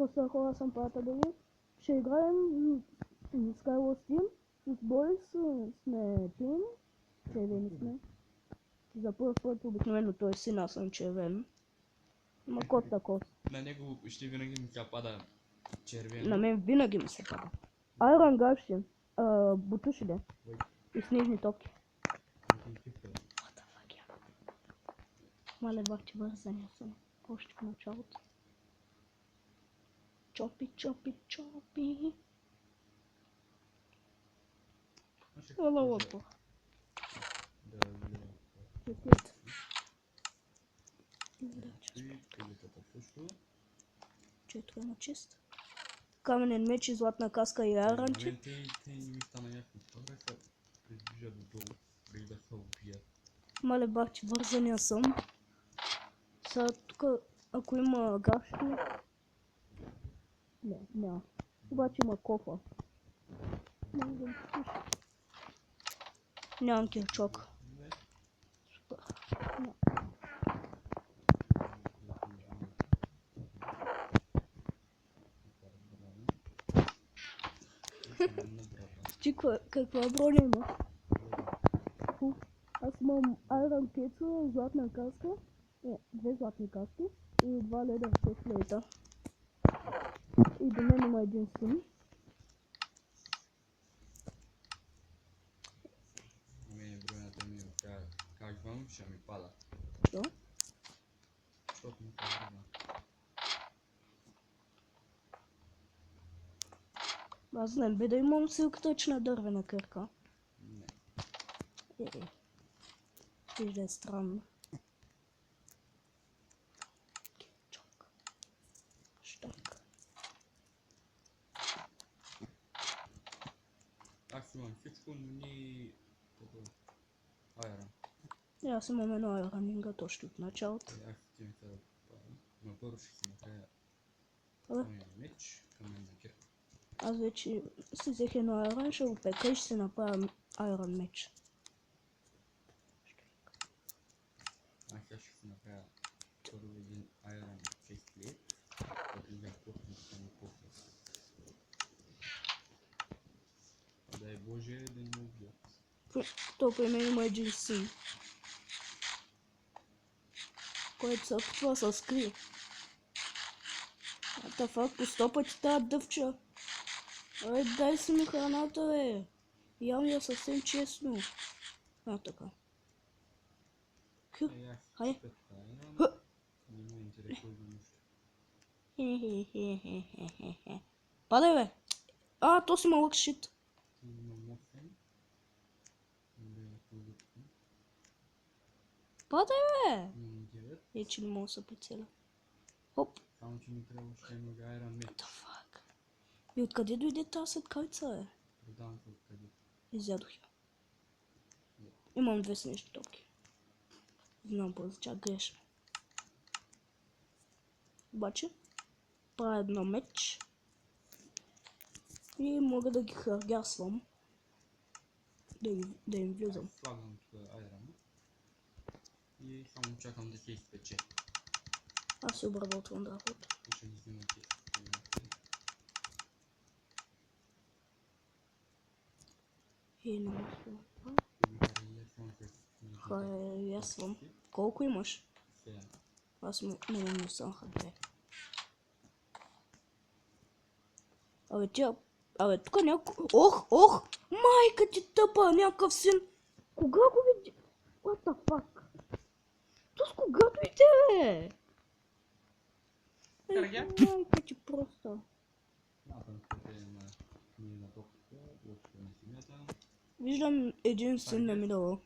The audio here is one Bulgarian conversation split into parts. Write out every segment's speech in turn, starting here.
Коста хора съм пата да ви. Ще играем Skywars Team. С Борис сме тим. Червени сме. За първ път обикновено той си аз съм червен. Ма Коста Кост. На него ще винаги ми се пада червено. На мен винаги ми се пада. Айрон Гарши. Бутуши де. И снежни топки. Мале бахти вързания съм. Още в началото. Чопи, чопи, чопи. Ела лопо. Чекайте. Чето е на чист. Каменен меч и златна каска и аранче. Мале бахти вързания съм. Сега тук, ако има гашки... Не, няма. Обаче има кофа. Нямам кирчок. Супер. Ти каква броня има? Аз имам Iron Kettle, златна каска. Две златни каски и 2 леда в плейта. И до мен има един син. Броята ми казвам, ще ми пада. Що? Защото ми пада. Аз знам бе да имам силкоточна дървена кърка. Не. Вижда е странно. Чок. Штак. Аз имам всичко, но не... Айрон. Аз имам едно айронинга точно от началото. Аз ще ми се да попадам. Но първо ще си направя Абе, каменен меч, каменна кирка. аз вече си взех едно айрон, ще го пека и ще си направя айрон меч. Аз сега ще си направя първо един айрон честплейт, който взем пусна да ми пусна. Дай Боже да не му убият. То при мен има един син, който се опитва да се скрие. Ата факт, по 100 пъти тази дъвча. Абе, дай си ми храната, бе. Ям я съвсем честно. Така. Хай. Не ме интересува за нищо. Хе-хе-хе-хе-хе-хе. Падай, бе. То си малък шит. Падай, бе. Че не мога да се прицеля. Хоп. Само че ми трябва още едно айрон меч. What the fuck? И откъде дойде тази светкавица, бе? Продавам се откъде. Изядох я. Имам 2 снежни топки. Знам бързо, чак грешно. Обаче, правя едно меч. И мога да ги хъргясвам. Да им влизам. Слагам тук айрон. И само чакам да се изпече. Аз си обработвам драхото. И ще ги взема тези. И не мисля. Хаясвам. Колко имаш? Аз не съм хъде. Абе, тук някой... Ох! Майка ти тъпа, някакъв син. Кога го види? What the fuck? То с кога дойде, бе? Майка ти просто. Виждам един син на мидъла.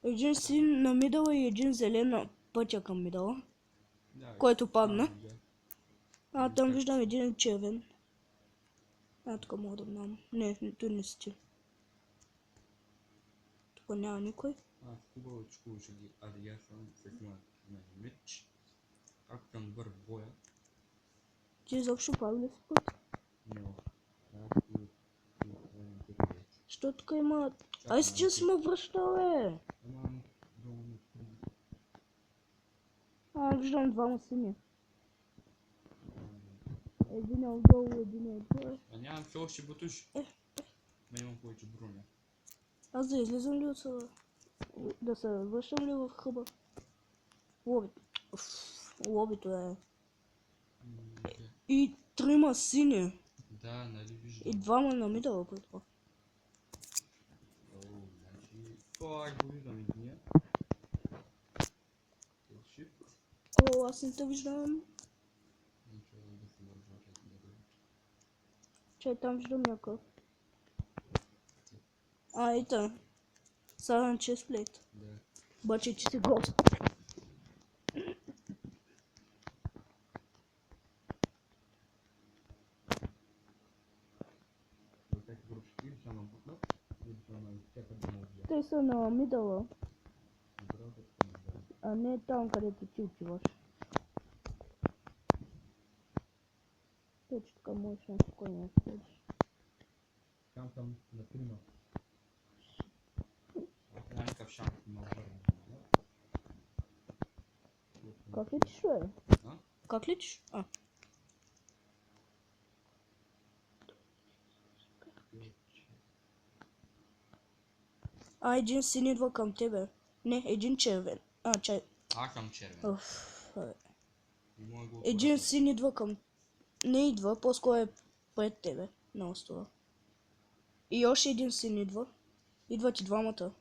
Един син на мидъла и един зелен на пътя към мидъла. Който падна. Там виждам един червен. Тук мога да знам. Не, той не си. Тук няма никой. Хубавичко ще ги адиясвам с моят меч. Ако съм добър в боя. Ти изобщо падли с път? Не. Що тук има... Ай си че си ме връща, бе! Виждам двама сини. Един е отдолу, един е отгоре. А нямам все още бутуш. Ма имам повече броня. Аз да излизам ли от съда? Да се връщам ли в хъба? Лобито. Лобито е. И трима сини. Да, нали виждам. И двама на мидъла пред това. О, значи... Ай, го виждам единия. О, аз не те виждам. Чай, там виждам някакъв. Ето. Silent chestplate. Да. Обаче, че си гол. Те са на мидъла. А не там, където ти отиваш. Точно така можеш на спокойно да ходиш. Там, например. Някакъв шанс има върна. Как летиш, бе? А? Как летиш? А. А, един син идва към тебе. Не, един червен. А, чай. Аз съм червен. Един син идва към... Не идва, по-скоро е пред тебе на острова. И още един син идва. Идват и двамата.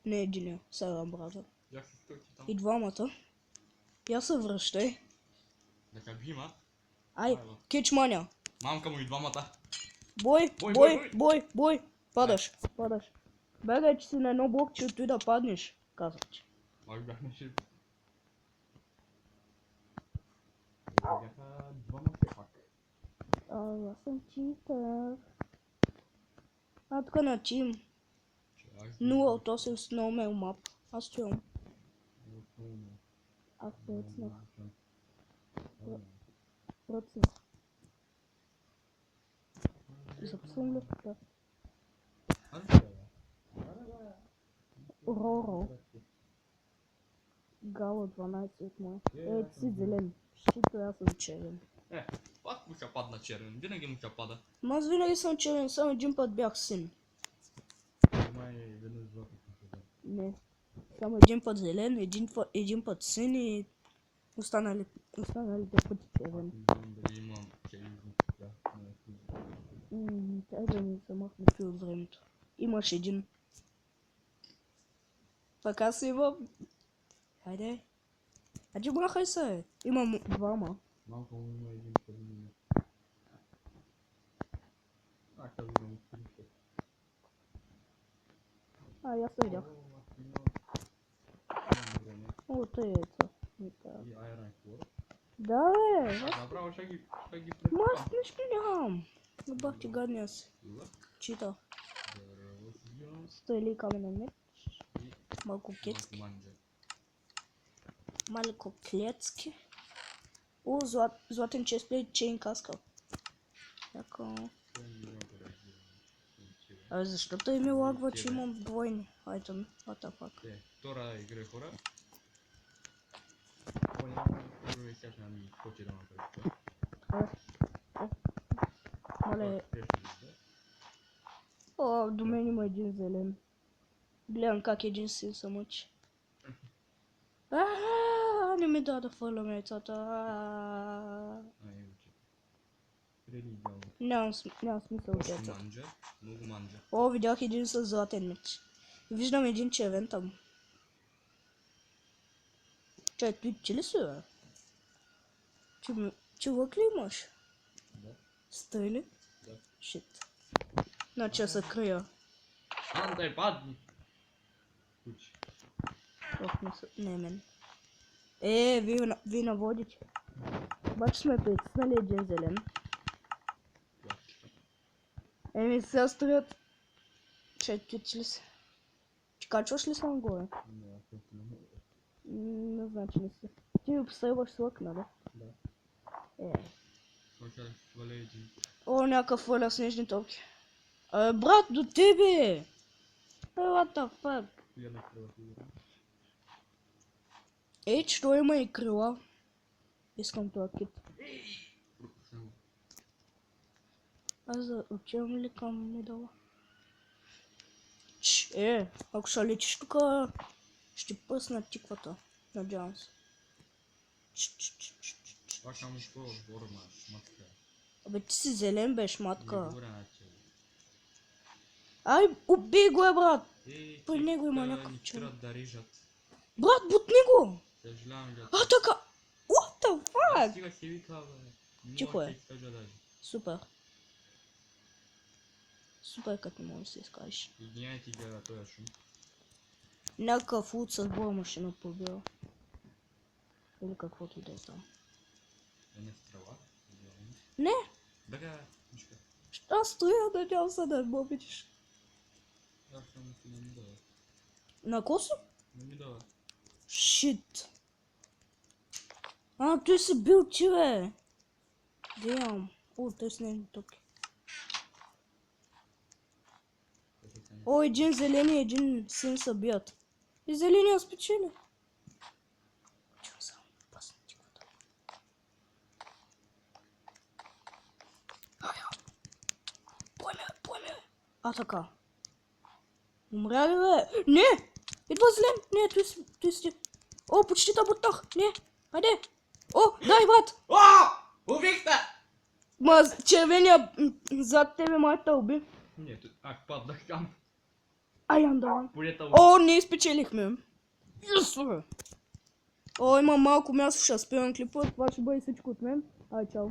Не единия, сега брата. И двамата. Я се връщай. Дека бима. Ай, кичманя. Мамка му и двамата. Бой. Падаш. Бегай, че си на едно блокче, той да паднеш. Казах ти. Ай, бяхме ще... Бяха двама все пак. Аз съм читър. А, тук на тим. 0 от 8 Snowman map. Аз чувам. Аз пръцнах. Записвам ли тук? Роро. Гала 12 от моя. Ей, ти си зелен. Щито аз съм черен. Пак му ще падна червен. Винаги му ще пада. Ма аз винаги съм черен, само един път бях син. Май веднъж два пъти. Не. Само един път зелен, един път син и останалите пъти черен. Дали имам червен. Тя да ми замахне от времето. Имаш един. Пък аз имам... Хайде. Ади махай се. Имам двама. Малко му има един подмина. Казвам му скрипка. Я се видях. О, тъй яйца. И Iron Core. Да, бе. Направо ще ги Ма аз нищо нямам. Бах ти гадния си. Чита. Стоили каменен меч. Малко кетски. Малко клетски. О, златен честплейт, чейн каска. Яко. Защото ми лагва, че имам двойни айтеми. What the fuck. Втора игра хора. Първо сега ще ми скочи да направи. Мале. О, до мен има един зелен. Гледам как един син се мъчи. Не ми даде да фърлям яйцата. Нямам смисъл от яйцата. О, видях един с златен меч. Виждам един червен там. Чай, ти ли си, бе? Че лък ли имаш? Да. Стой ли? Да. Шит. Значи се крия. Андай, падни! Кучи. Не мен. Вие наводите. Обаче сме притиснали един зелен. Сега стоят. Чакай ли се? Качваш ли съм горе? Не значи не си. Ти обсъйваш с лък, нали? Да. О, някакъв хвърля снежни топки. Брат, до тебе! What the fuck? Че той има и крила. Искам това кит. Аз отивам ли към мидъла? Ако ще летиш тук, ще пъсна тиквата. Надявам се. Пак само какво отбора на шматка. Абе ти си зелен бе, шматка. Не говоря на тебе. Ай, убий го е, брат! При При него има някакъв черт да режат. Брат, бутни го! Съжалявам, дядо. А, така! What the fuck? Стига си вика, бе. Тихо е. Мога да ти кажа даже. Супер. Супер, като не можеш да се изкажеш. Извиняй ти гледа този шум. Някакъв луд с машина побира. Или каквото да е там. Не стрела. Не! Бега, мишка. Аз стоя, надявам се да ме обидиш. Аз съм ти не ми дава. На косо? Не ми дава. Шит. А, той си бил ти, бе. Damn. О, той с него тук. О, един зелен и един син са бият. И зеления спечели. Чува само пасна тиквата. Пойме. А, така. Умря ли, бе? Не! Идва зелен! Не, той си. О, почти да бутнах! Не! Хайде! О, дай, брат! О! Убих те! Ма, червения зад тебе майта уби. Не, ак паднах там. Ай, андавай. Полета О, ние спечелихме. О, има малко място, ще спирам клипа. Това ще бъде всичко от мен. Ай, чао.